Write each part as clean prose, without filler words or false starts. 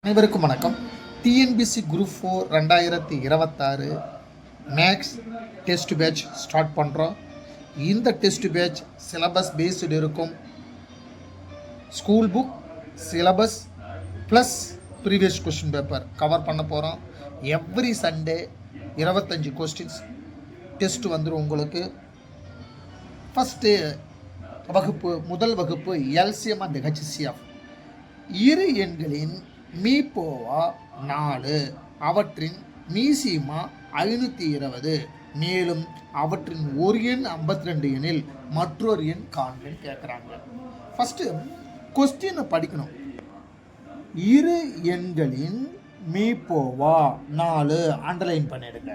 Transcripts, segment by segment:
அனைவருக்கும் வணக்கம். TNPSC group 4 2026 maths test batch start பண்ணுறோம். இந்த டெஸ்ட் பேட்ச் சிலபஸ் பேஸ்டு இருக்கும். School book syllabus plus previous question paper cover பண்ண போகிறோம். எவ்ரி சண்டே 25 கொஸ்டின்ஸ் டெஸ்ட் வந்துடும் உங்களுக்கு. ஃபஸ்ட்டு வகுப்பு, முதல் வகுப்பு எல்சிஎம் அண்ட் ஹெச்சிஎஃப். இரு எண்களின் மீப்போவா 4, அவற்றின் மீசிமா 520, மேலும் அவற்றின் ஒரு எண் 52 எனில் மற்றொரு எண் காண்பேன்னு கேட்குறாங்க. ஃபஸ்ட்டு கொஸ்டினை படிக்கணும். இரு எண்களின் மீப்போவா 4 அண்டர்லைன் பண்ணிடுங்க.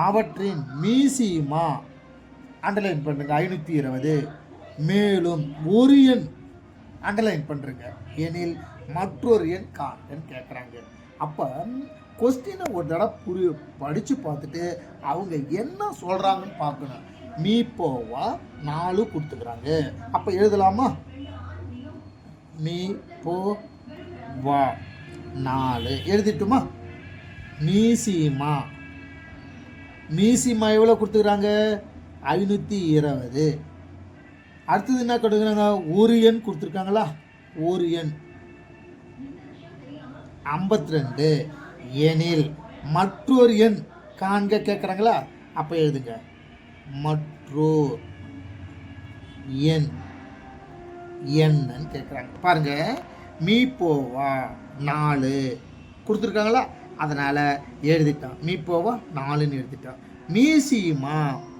அவற்றின் மீசிமா அண்டர்லைன் பண்ணுங்க 520, மேலும் ஒரு எண் அண்டர்லைன் பண்ணுறங்க எனில் மற்றொரு எண் காண்பேன்னு கேட்குறாங்க. அப்போ கொஸ்டினை ஒரு தடவை படித்து பார்த்துட்டு அவங்க என்ன சொல்கிறாங்கன்னு பார்க்கணும். மீப்போவா 4 கொடுத்துக்கிறாங்க. அப்போ எழுதலாமா? மீப்போவா 4 எழுதிட்டுமா? மீசிமா எவ்வளோ கொடுத்துக்கிறாங்க? 520. அடுத்தது என்ன கொடுக்குறாங்க? ஒரு எண் கொடுத்துருக்காங்களா? ஒரு எண் 52 எனில் மற்றொரு எண் காண்க கேட்குறாங்களா? அப்போ எழுதுங்க மற்றொரு எண் என்னன்னு கேட்குறாங்க. பாருங்க, மீப்போவா 4 கொடுத்துருக்காங்களா? அதனால் எழுதிட்டான். மீப்போவா 4ன்னு எழுதிட்டான். மீசிமா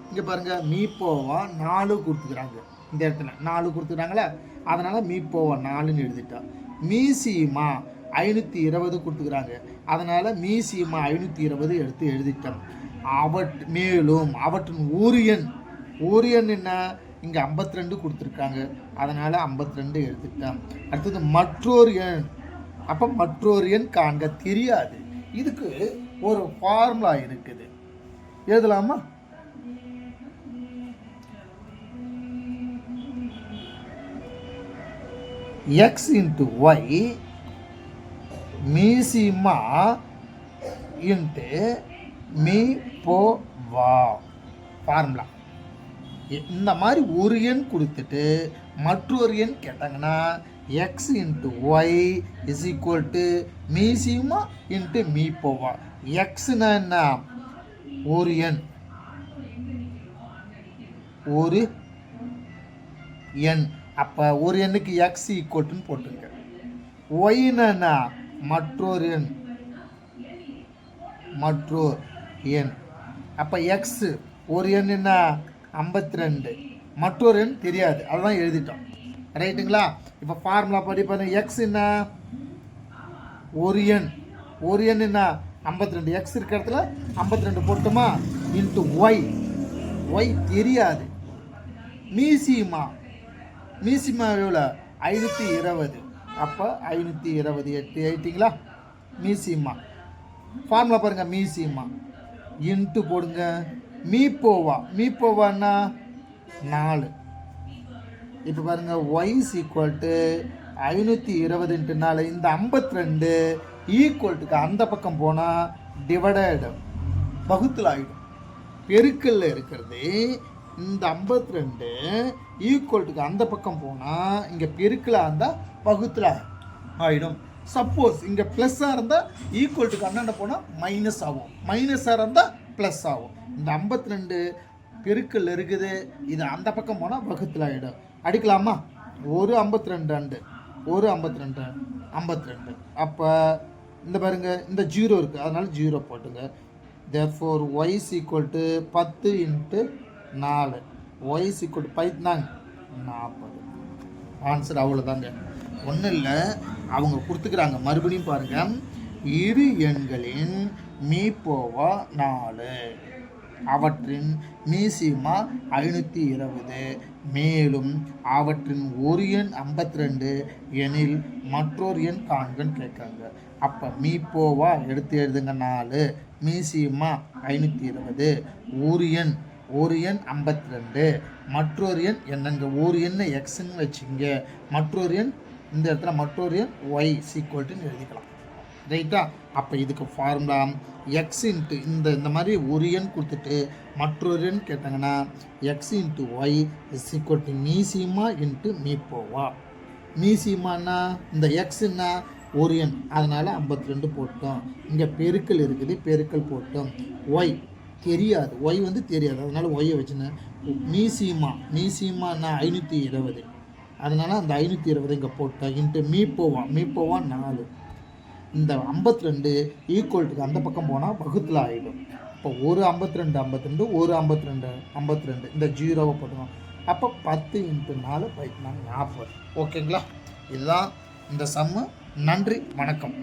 இங்கே பாருங்கள், மீப்போவா 4 கொடுத்துக்கிறாங்க. இந்த இடத்துல 4 கொடுத்துக்கிறாங்களா? அதனால் மீப்போவா 4ன்னு எழுதிட்டான். மீசிமா 520 கொடுத்துக்கிறாங்க. அதனால் மீசிமா 520 எடுத்து எழுதிட்டோம். மேலும் அவற்றின் ஒரு எண் என்ன? இங்கே 52 கொடுத்துருக்காங்க. அதனால் 52 எழுதிட்டோம். அடுத்தது மற்றொரு எண். அப்போ மற்றொரு எண் காண்க தெரியாது. இதுக்கு ஒரு ஃபார்முலா இருக்குது, எழுதலாமா? x into y மீசிமா இன்ட்டு மீப்போவா. ஃபார்முலா இந்த மாதிரி ஒரு எண் கொடுத்துட்டு மற்றொரு எண் கேட்டாங்கன்னா x into y is equal to மீசிமா இன்ட்டு மீப்போவா. எக்ஸ்னா என்ன? ஒரு எண், ஒரு எண். அப்போ ஒரு எண்ணுக்கு x ஈக்குவல்ட்டுன்னு போட்டுருங்க. ஒய்னா மற்றொரு எண், அப்போ எக்ஸ் ஒரு எண் என்ன? 52, மற்றொரு எண் தெரியாது, அதுதான் எழுதிட்டோம். ரைட்டுங்களா? இப்போ ஃபார்முலா படி பாருங்க. எக்ஸ் என்ன? ஒரு எண் என்ன? 52. எக்ஸ் இருக்கிற இடத்துல 52 போட்டுமா? இன்ட்டு ஒய் தெரியாது. மீசிமா எவ்வளோ? 520. அப்போ 520 8 ஆயிட்டிங்களா? மீசிமா ஃபார்முலா பாருங்கள். மீசிமா இன்ட்டு போடுங்க. மீப்போவான்னா 4. இப்போ பாருங்கள், ஒய் ஈக்குவல் டு 520 இன்ட்டு 4. இந்த 52 ஈக்குவல்ட்டுக்கு அந்த பக்கம் போனால் டிவைடட் வகுத்தில் ஆகிடும். பெருக்கல்ல இருக்கிறது இந்த 52 ஈக்குவல்ட்டுக்கு அந்த பக்கம் போனால் இங்கே பெருக்கலாக இருந்தால் வகுத்தில் ஆகிடும். சப்போஸ் இங்கே ப்ளஸ்ஸாக இருந்தால் ஈக்குவல்ட்டுக்கு அண்ணாண்ட போனால் மைனஸ் ஆகும், மைனஸாக இருந்தால் ப்ளஸ் ஆகும். இந்த 52 பெருக்கல் இருக்குது, இது அந்த பக்கம் போனால் வகுத்தில் ஆகிடும். அடிக்கலாமா? ஒரு 52 ஒரு 52. அப்போ இந்த பாருங்க, இந்த 0 இருக்குது, அதனால் 0 போட்டுங்க. therefore y is equal to 10 into 4. y is equal to 40. Answer அவ்வளோதாங்க, ஒன்றும் இல்லை. அவங்க கொடுத்துக்கிறாங்க. மறுபடியும் பாருங்கள். இரு எண்களின் மீப்போவா 4, அவற்றின் மீசிமா 520, மேலும் அவற்றின் ஒரு எண் 52 எனில் மற்றொரு எண் காண்கன்னு கேட்குறாங்க. அப்போ மீப்போவா எடுத்து எழுதுங்க 4, மீசிமா 520, ஒரு எண் 52, மற்றொரு எண் என்னங்க? ஒரு எண்ணை எக்ஸ்ன்னு வச்சுங்க, மற்றொரு எண் இந்த இடத்துல மற்றொரு எண் ஒய் சீக்வல்ட்டுன்னு எழுதிக்கலாம். ரைட்டா? அப்போ இதுக்கு ஃபார்முலா எக்ஸ் இன்ட்டு இந்த மாதிரி ஒரு எண் கொடுத்துட்டு மற்றொரு எண் கேட்டாங்கன்னா x into y is equal to மீசிமா இன்ட்டு மீப்போவா. மீசிமானா இந்த எக்ஸ்ன்னா ஒரு எண், அதனால் 52 போட்டோம். இங்கே பெருக்கல் இருக்குது, பெருக்கல் போட்டோம். ஒய் தெரியாது, ஒய் வந்து தெரியாது, அதனால் ஒய்யை வச்சுன்னு மீசிமானா 520, அதனால் அந்த 520 இங்கே போட்டோம். இன்ட்டு மீப்போவா 4. இந்த 52 ஈக்குவல்ட்டுக்கு அந்த பக்கம் போனால் வகுத்தில் ஆகிடும். இப்போ ஒரு 52 ஒரு 52 இந்த ஜீரோவை போட்டுருவோம். அப்போ 10 × 4 = 40. ஓகேங்களா? இதுதான் இந்த சம்மு. நன்றி, வணக்கம்.